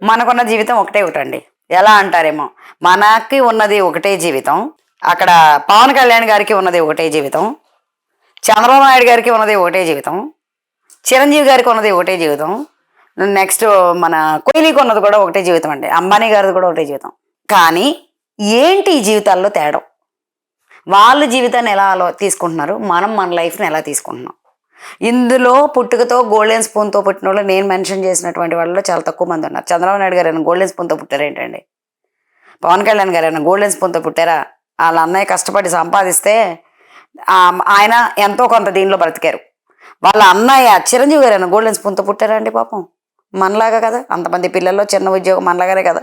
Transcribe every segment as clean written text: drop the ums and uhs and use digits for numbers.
మనకున్న జీవితం ఒకటండి. ఎలా అంటారేమో, మనకి ఉన్నది ఒకటే జీవితం. అక్కడ పవన్ కళ్యాణ్ గారికి ఉన్నది ఒకటే జీవితం. చంద్రబాబు నాయుడు గారికి ఉన్నది ఒకటే జీవితం. చిరంజీవి గారికి ఉన్నది ఒకటే జీవితం. నెక్స్ట్ మన కోహ్లీకి ఉన్నది కూడా ఒకటే జీవితం అండి. అంబానీ గారిది కూడా ఒకటే జీవితం. కానీ ఏంటి ఈ జీవితాల్లో తేడా? వాళ్ళ జీవితాన్ని ఎలా తీసుకుంటున్నారు, మనం మన లైఫ్ని ఎలా తీసుకుంటున్నాం? ఇందులో పుట్టుకతో గోల్డెన్ స్పూన్తో పుట్టిన వాళ్ళు నేను మెన్షన్ చేసినటువంటి వాళ్ళలో చాలా తక్కువ మంది ఉన్నారు. చంద్రబాబు నాయుడు గారు ఏమైనా గోల్డెన్ స్పూన్తో పుట్టారేంటండి? పవన్ కళ్యాణ్ గారు ఏమైనా గోల్డెన్ స్పూన్తో పుట్టారా? వాళ్ళ అన్నయ్య కష్టపడి సంపాదిస్తే ఆయన ఎంతో కొంత దీనిలో బ్రతికారు. వాళ్ళ అన్నయ్య చిరంజీవి గారు ఏమైనా గోల్డెన్ స్పూన్తో పుట్టారా అండి? పాపం మనలాగా కదా, అంతమంది పిల్లల్లో చిన్న ఉద్యోగం మనలాగానే కదా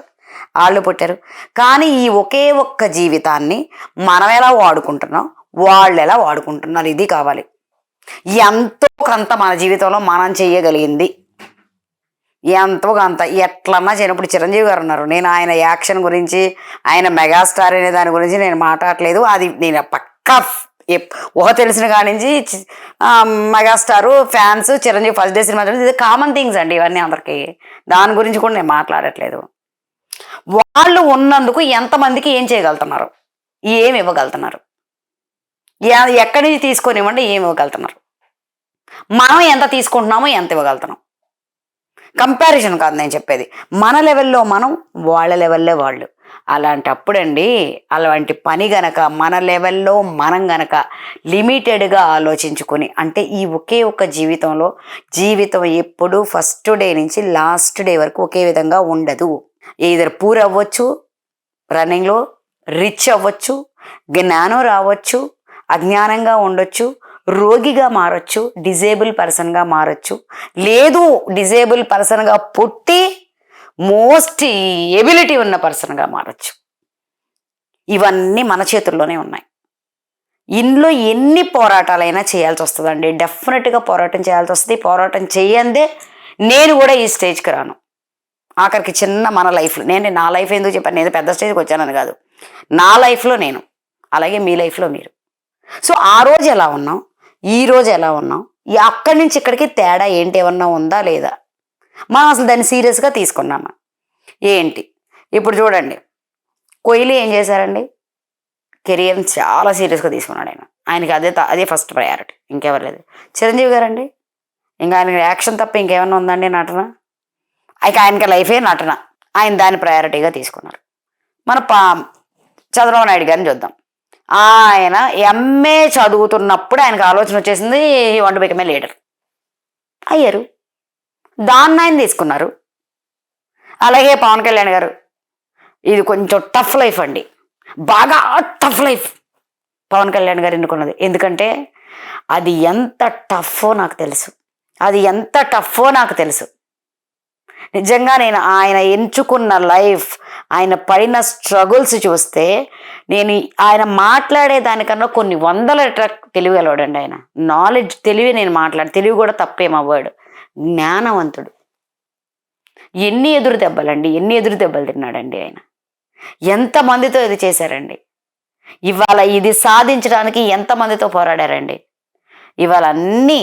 వాళ్ళు పుట్టారు. కానీ ఈ ఒకే ఒక్క జీవితాన్ని మనం ఎలా వాడుకుంటున్నాం, వాళ్ళు ఎలా వాడుకుంటున్నారు, ఇది కావాలి. ఎంతో కొంత మన జీవితంలో మనం చెయ్యగలిగింది ఎంతో కొంత ఎట్లన్నా చేయనప్పుడు చిరంజీవి గారు ఉన్నారు. నేను ఆయన యాక్షన్ గురించి, ఆయన మెగాస్టార్ అనే దాని గురించి నేను మాట్లాడలేదు. అది నేను పక్కా ఊహ తెలిసిన కాడి నుంచి megastar fans Chiranjeevi first day cinema ఇది కామన్ థింగ్స్ అండి ఇవన్నీ అందరికీ. దాని గురించి కూడా నేను మాట్లాడట్లేదు. వాళ్ళు ఉన్నందుకు ఎంతమందికి ఏం చేయగలుగుతున్నారు, ఏమి ఇవ్వగలుగుతున్నారు, ఎక్కడి నుంచి తీసుకొని ఇవ్వండి ఏమి ఇవ్వగలుగుతున్నారు, మనం ఎంత తీసుకుంటున్నామో ఎంత ఇవ్వగలుగుతున్నాం. కంపారిజన్ కాదు నేను చెప్పేది, మన లెవెల్లో మనం, వాళ్ళ లెవెల్లో వాళ్ళు. అలాంటప్పుడండి అలాంటి పని గనక మన లెవెల్లో మనం గనక లిమిటెడ్గా ఆలోచించుకొని, అంటే ఈ ఒకే ఒక్క జీవితంలో జీవితం ఎప్పుడు ఫస్ట్ డే నుంచి లాస్ట్ డే వరకు ఒకే విధంగా ఉండదు. ఈధర్ పూర్ అవ్వచ్చు, రన్నింగ్లో రిచ్ అవ్వచ్చు, జ్ఞానం రావచ్చు, అజ్ఞానంగా ఉండొచ్చు, రోగిగా మారచ్చు, డిజేబుల్ పర్సన్గా మారచ్చు, లేదు డిజేబుల్ పర్సన్గా పుట్టి మోస్ట్ ఎబిలిటీ ఉన్న పర్సన్గా మారచ్చు. ఇవన్నీ మన చేతుల్లోనే ఉన్నాయి. ఇందులో ఎన్ని పోరాటాలైనా చేయాల్సి వస్తుందండి. డెఫినెట్గా పోరాటం చేయాల్సి వస్తుంది. పోరాటం చేయందే నేను కూడా ఈ స్టేజ్కి రాను. ఆఖరికి చిన్న మన లైఫ్లో నేను నా లైఫ్ ఎందుకు చెప్పాను, నేను పెద్ద స్టేజ్కి వచ్చానని కాదు, నా లైఫ్లో నేను, అలాగే మీ లైఫ్లో మీరు. సో ఆ రోజు ఎలా ఉన్నాం, ఈ రోజు ఎలా ఉన్నాం, అక్కడి నుంచి ఇక్కడికి తేడా ఏంటి, ఏమన్నా ఉందా లేదా, మనం అసలు దాన్ని సీరియస్గా తీసుకున్నామా ఏంటి? ఇప్పుడు చూడండి, కోహ్లీ ఏం చేశారండి, కెరియర్ని చాలా సీరియస్గా తీసుకున్నాడు. ఆయనకి అదే ఫస్ట్ ప్రయారిటీ, ఇంకెవరు లేదు. చిరంజీవి గారండి, ఇంకా ఆయనకి యాక్షన్ తప్ప ఇంకేమన్నా ఉందండి నటన? ఆయనకి లైఫే నటన, ఆయన దాన్ని ప్రయారిటీగా తీసుకున్నారు. మన చంద్రబాబు నాయుడు గారిని చూద్దాం. ఆయన ఎంఏ చదువుతున్నప్పుడు ఆయనకు ఆలోచన వచ్చేసింది, ఈ want to become a leader అయ్యారు, దాన్ని ఆయన తీసుకున్నారు. అలాగే పవన్ కళ్యాణ్ గారు, ఇది కొంచెం టఫ్ లైఫ్ అండి, బాగా టఫ్ లైఫ్ పవన్ కళ్యాణ్ గారు ఎన్నుకున్నది. ఎందుకంటే అది ఎంత టఫో నాకు తెలుసు, అది ఎంత టఫో నాకు తెలుసు. నిజంగా నేను ఆయన ఎంచుకున్న లైఫ్, ఆయన పడిన స్ట్రగుల్స్ చూస్తే నేను ఆయన మాట్లాడే దానికన్నా కొన్ని వందల తెలివి గలవాడండి ఆయన. నాలెడ్జ్, తెలివి, నేను తెలివి కూడా తప్పేమవ్వాడు, జ్ఞానవంతుడు. ఎన్ని ఎదురు దెబ్బలు తిన్నాడండి ఆయన. ఎంతమందితో ఇది చేశారండి. ఇవాళ ఇది సాధించడానికి ఎంతమందితో పోరాడారండి. ఇవాళ అన్నీ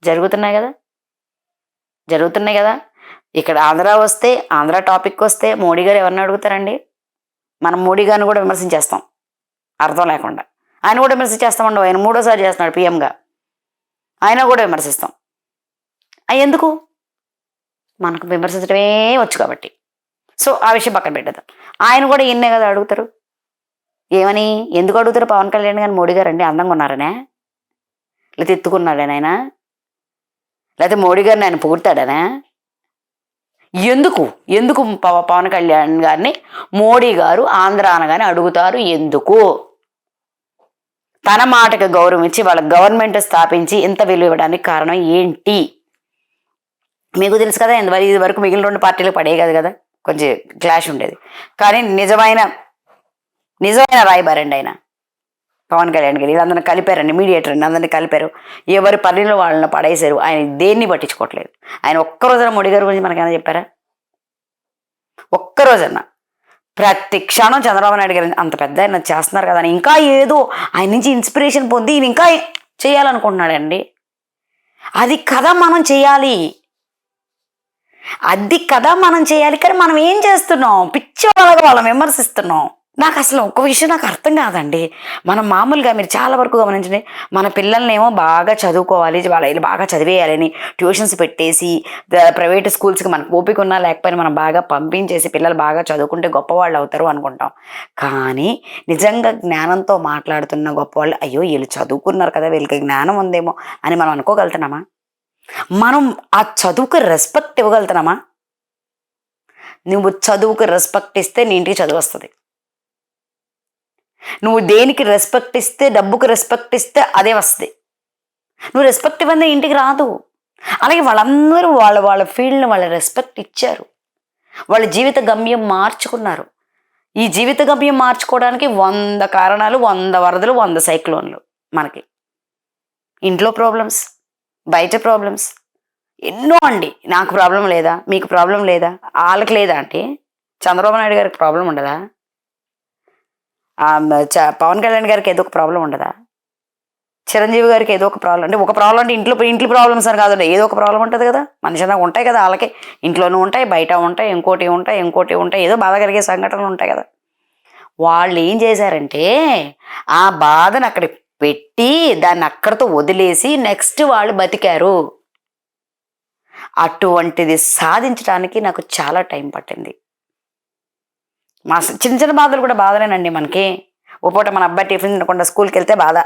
జరుగుతున్నాయి కదా. ఇక్కడ ఆంధ్ర టాపిక్ వస్తే మోడీ గారు ఎవరిని అడుగుతారండి? మనం మోడీ గారిని కూడా విమర్శించేస్తాం అర్థం లేకుండా. ఆయన కూడా విమర్శించేస్తామండి. ఆయన 3వ సారి చేస్తున్నాడు పిఎంగా, ఆయన కూడా విమర్శిస్తాం. ఎందుకు? మనకు విమర్శించడమే వచ్చు కాబట్టి. సో ఆ విషయం పక్కన పెట్టేద్దాం. ఆయన కూడా ఇన్నే కదా అడుగుతారు. ఏమని ఎందుకు అడుగుతారు పవన్ కళ్యాణ్ గారిని మోడీ గారు? అండి అందంగా ఉన్నారనే, లేకపోతే ఎత్తుకున్నాడని ఆయన, లేకపోతే మోడీ గారిని ఆయన పొగుడతాడనా? ఎందుకు పవన్ కళ్యాణ్ గారిని మోడీ గారు ఆంధ్ర అనగానే అడుగుతారు? ఎందుకు? తన మాటకు గౌరవం ఇచ్చి వాళ్ళ గవర్నమెంట్ స్థాపించి ఇంత విలువ ఇవ్వడానికి కారణం ఏంటి? మీకు తెలుసు కదా. ఇది వరకు మిగిలిన 2 పార్టీలు పడేయదు కదా, కొంచెం క్లాష్ ఉండేది. కానీ నిజమైన రాయబారండి ఆయన పవన్ కళ్యాణ్ గారు. వీళ్ళందరినీ కలిపారండి, మీడియేటర్ అండి, అందరినీ కలిపారు. ఎవరి పనిలో వాళ్ళని పడేశారు. ఆయన దేన్ని పట్టించుకోవట్లేదు. ఆయన ఒక్కరోజున మోడీ గారి గురించి మనకేమైనా చెప్పారా? ఒక్కరోజన్నా? ప్రతి క్షణం చంద్రబాబు నాయుడు గారు అంత పెద్ద ఆయన చేస్తున్నారు కదా అని ఇంకా ఏదో ఆయన నుంచి ఇన్స్పిరేషన్ పొంది ఈయన ఇంకా చేయాలనుకుంటున్నాడండి. అది కదా మనం చేయాలి. అది కదా మనం చేయాలి. కానీ మనం ఏం చేస్తున్నాం? పిచ్చి వాళ్ళగా వాళ్ళని విమర్శిస్తున్నాం. నాకు అసలు ఒక్క విషయం నాకు అర్థం కాదండి. మనం మామూలుగా మీరు చాలా వరకు గమనించండి. మన పిల్లల్నేమో బాగా చదువుకోవాలి, వీళ్ళు బాగా చదివేయాలని ట్యూషన్స్ పెట్టేసి ప్రైవేట్ స్కూల్స్‌కి మనకు ఓపిక ఉన్నా లేకపోయినా మనం బాగా పంపించేసి పిల్లలు బాగా చదువుకుంటే గొప్పవాళ్ళు అవుతారు అనుకుంటాం. కానీ నిజంగా జ్ఞానంతో మాట్లాడుతున్న గొప్పవాళ్ళు, అయ్యో! ఈళ్ళు చదువుకున్నారు కదా! వీళ్ళకి జ్ఞానం ఉందేమో అని మనం అనుకోగలుగుతున్నామా? మనం ఆ చదువుకి రెస్పెక్ట్ ఇవ్వగలుగుతున్నామా? నువ్వు చదువుకి రెస్పెక్ట్ ఇస్తే నీ ఇంటికి చదువొస్తది. నువ్వు దేనికి రెస్పెక్ట్ ఇస్తే, డబ్బుకి రెస్పెక్ట్ ఇస్తే అదే వస్తది. నువ్వు రెస్పెక్ట్ ఇవ్వందే ఇంటికి రాదు. అలాగే వాళ్ళందరూ వాళ్ళ వాళ్ళ ఫీల్డ్‌ని వాళ్ళు రెస్పెక్ట్ ఇచ్చారు. వాళ్ళ జీవిత గమ్యం మార్చుకున్నారు. ఈ జీవిత గమ్యం మార్చుకోవడానికి 100 కారణాలు, 100 వరదలు, 100 సైక్లోన్‌లు మనకి. ఇంట్లో ప్రాబ్లమ్స్, బయట ప్రాబ్లమ్స్ ఎన్నో అండి. నాకు ప్రాబ్లమ్ లేదా? మీకు ప్రాబ్లమ్ లేదా? ఆళ్ళకి లేదా అండి? చంద్రబాబు నాయుడు గారికి ప్రాబ్లమ్ ఉండదా? పవన్ కళ్యాణ్ గారికి ఏదో ఒక ప్రాబ్లమ్ ఉండదా? చిరంజీవి గారికి ఏదో ఒక ప్రాబ్లమ్ అంటే ఒక ప్రాబ్లమ్ అంటే ఇంట్లో ప్రాబ్లమ్స్ అని కాదండి. ఏదో ఒక ప్రాబ్లమ్ ఉంటది కదా! మనిషి అన్నాక ఉంటాయి కదా! ఆళ్ళకి ఇంట్లోనూ ఉంటాయి, బయట ఉంటాయి, ఇంకోటి ఉంటాయి. ఏదో బాధ కలిగే సంఘటనలు ఉంటాయి కదా! వాళ్ళేం చేశారంటే, ఆ బాధను అక్కడ పెట్టి, దాన్ని అక్కడితో వదిలేసి నెక్స్ట్ వాళ్ళు బతికారు. అటువంటిది సాధించడానికి నాకు చాలా టైం పట్టింది. చిన్న చిన్న బాధలు కూడా బాధలేనండి మనకి. ఓ పూట మన అబ్బాయి టిఫిన్ తినకుండా స్కూల్‌కెళ్తే బాధ.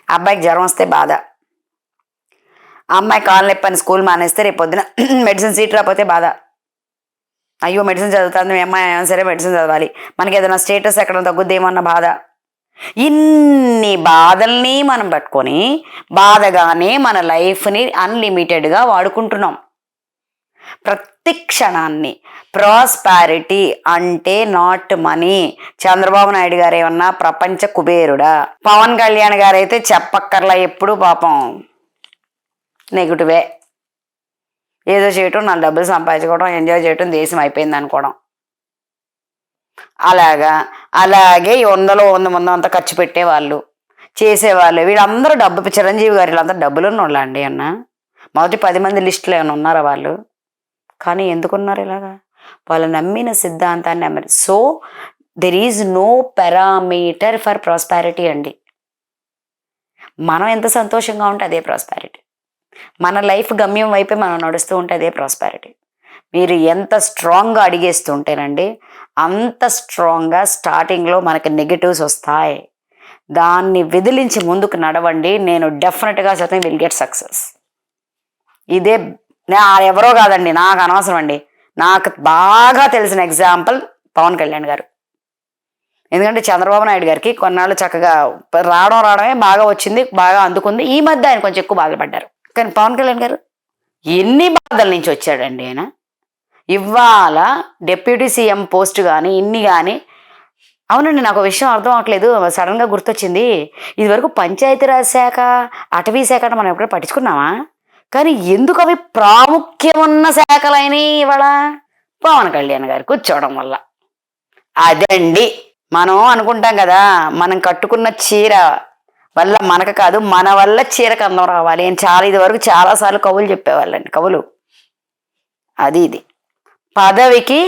ఆ అబ్బాయికి జ్వరం వస్తే బాధ. ఆ అమ్మాయి కాళ్ళు నొప్పని స్కూల్ మానేస్తే రేపు పొద్దున మెడిసిన్ సీట్ రాకపోతే బాధ. అయ్యో! మెడిసిన్ చదువుతాంది మీ అమ్మాయి అయినా సరే మెడిసిన్ చదవాలి. మనకేదైనా స్టేటస్ ఎక్కడో తగ్గుద్దేమో అన్న బాధ. ఇన్ని బాధల్ని మనం పట్టుకొని బాధగానే మన లైఫ్‌ని అన్‌లిమిటెడ్‌గా వాడుకుంటున్నాం. ప్రతి క్షణాన్ని ప్రాస్పారిటీ అంటే నాట్ మనీ. చంద్రబాబు నాయుడు గారు ఏమన్నా ప్రపంచ కుబేరుడా? పవన్ కళ్యాణ్ గారైతే చెప్పక్కర్లా, ఎప్పుడు పాపం నెగిటివే. ఏదో చేయటం, 4 డబ్బులు సంపాదించుకోవడం, ఎంజాయ్ చేయటం, దేశం అయిపోయింది అనుకోవడం. అలాగే 100లో 100 మంది అంతా ఖర్చు పెట్టేవాళ్ళు, చేసేవాళ్ళు. వీళ్ళందరూ చిరంజీవి గారు వీళ్ళందరూ డబ్బులున్నోళ్ళా అండి అన్న? మొదటి 10 మంది లిస్టులో ఏమైనా ఉన్నారా వాళ్ళు? కానీ ఎందుకున్నారు ఇలాగా? వాళ్ళు నమ్మిన సిద్ధాంతాన్ని నమ్మారు. So there is no parameter for prosperity అండి. మనం ఎంత సంతోషంగా ఉంటే అదే ప్రాస్పారిటీ. మన లైఫ్ గమ్యం వైపే మనం నడుస్తూ ఉంటే అదే ప్రాస్పారిటీ. మీరు ఎంత స్ట్రాంగ్గా అడిగేస్తుంటేనండి అంత స్ట్రాంగ్గా స్టార్టింగ్లో మనకి నెగటివ్స్ వస్తాయి. దాన్ని విదిలించి ముందుకు నడవండి. నేను డెఫినెట్గా విల్ గెట్ సక్సెస్. ఇదే ఎవరో కాదండి, నాకు అనవసరం అండి. నాకు బాగా తెలిసిన ఎగ్జాంపుల్ పవన్ కళ్యాణ్ గారు. ఎందుకంటే చంద్రబాబు నాయుడు గారికి కొన్నాళ్ళు చక్కగా రావడమే బాగా వచ్చింది, బాగా అందుకుంది. ఈ మధ్య ఆయన కొంచెం ఎక్కువ బాధలు పడ్డారు. కానీ పవన్ కళ్యాణ్ గారు ఎన్ని బాధల నుంచి వచ్చాడండి ఆయన. ఇవాళ డిప్యూటీ సీఎం పోస్ట్ కానీ ఇన్ని కానీ. అవునండి, నాకు విషయం అర్థం అవ్వట్లేదు, సడన్గా గుర్తొచ్చింది. ఇదివరకు పంచాయతీరాజ్ శాఖ, అటవీ శాఖ మనం ఎప్పుడైనా పట్టించుకున్నామా? కానీ ఎందుకు అవి ప్రాముఖ్యమున్న శాఖలైనవి ఇవాళ? పవన్ కళ్యాణ్ గారు కూర్చోవడం వల్ల. అదండి మనం అనుకుంటాం కదా, మనం కట్టుకున్న చీర వల్ల మనకు కాదు, మన వల్ల చీరకు అందం రావాలి అని ఇదివరకు చాలాసార్లు కవులు చెప్పేవాళ్ళండి. కవులు ఇది పదవికి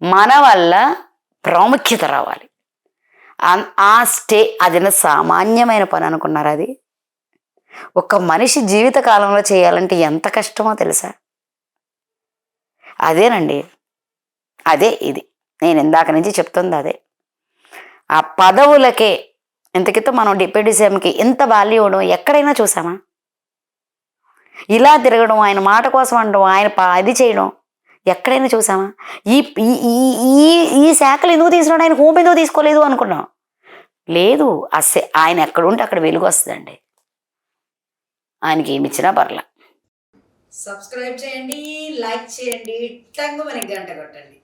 మన వల్ల ప్రాముఖ్యత రావాలి. అది సామాన్యమైన పని అనుకున్నారు. అది ఒక మనిషి జీవిత కాలంలో చేయాలంటే ఎంత కష్టమో తెలుసా? అదేనండి, అదే ఇది నేను ఇందాక నుంచి చెప్తుంది అదే. ఆ పదవులకే ఇంతకితో మనం డిప్యూటీ సీఎంకి ఎంత వాల్యూ ఇవ్వడం ఎక్కడైనా చూసామా? ఇలా తిరగడం, ఆయన మాట కోసం అనడం, ఆయన అది చేయడం ఎక్కడైనా చూసామా? ఈ ఈ శాఖలు ఎందుకు తీసుకున్నాడు, ఆయన హోమ్ ఎందుకు తీసుకోలేదు అనుకున్నాం. లేదు, ఆయన ఎక్కడ ఉంటే అక్కడ వెలుగు వస్తుందండి. ఆయనకి ఏమి ఇచ్చినా పర్లా. సబ్స్క్రైబ్ చేయండి, లైక్ చేయండి, టంగు మనకి గంట కొట్టండి.